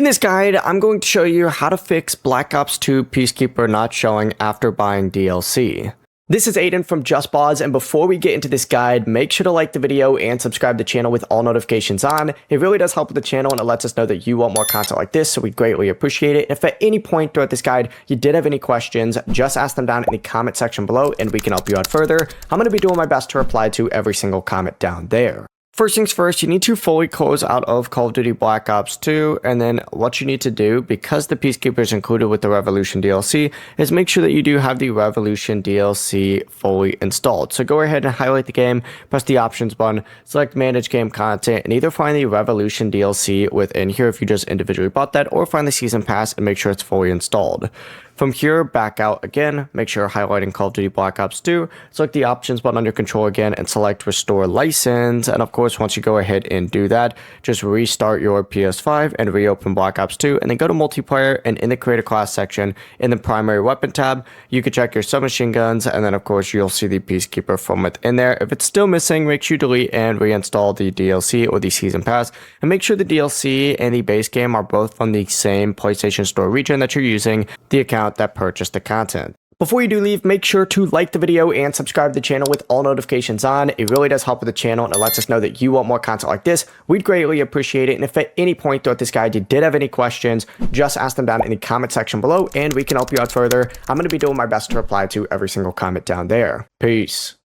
In this guide, I'm going to show you how to fix Black Ops 2 Peacekeeper not showing after buying DLC. This is Aiden from JustBoz, and before we get into this guide, make sure to like the video and subscribe to the channel with all notifications on. It really does help with the channel and it lets us know that you want more content like this, so we greatly appreciate it. If at any point throughout this guide you did have any questions, just ask them down in the comment section below and we can help you out further. I'm going to be doing my best to reply to every single comment down there. First things first, you need to fully close out of Call of Duty Black Ops 2, and then what you need to do, because the Peacekeeper is included with the Revolution DLC, is make sure that you do have the Revolution DLC fully installed. So go ahead and highlight the game, press the options button, select manage game content, and either find the Revolution DLC within here if you just individually bought that, or find the season pass and make sure it's fully installed. From here, back out again, make sure you're highlighting Call of Duty Black Ops 2, select the options button under control again, and select restore license. And of course, once you go ahead and do that, just restart your PS5 and reopen Black Ops 2, and then go to multiplayer, and in the create a class section, in the primary weapon tab, you can check your submachine guns, and then of course, you'll see the Peacekeeper from within there. If it's still missing, make sure you delete and reinstall the DLC or the season pass, and make sure the DLC and the base game are both from the same PlayStation Store region that you're using the account that purchased the content. Before you do leave, make sure to like the video and subscribe to the channel with all notifications on. It really does help with the channel and it lets us know that you want more content like this. We'd greatly appreciate it. And if at any point throughout this guide you did have any questions, just ask them down in the comment section below and we can help you out further. I'm going to be doing my best to reply to every single comment down there. Peace.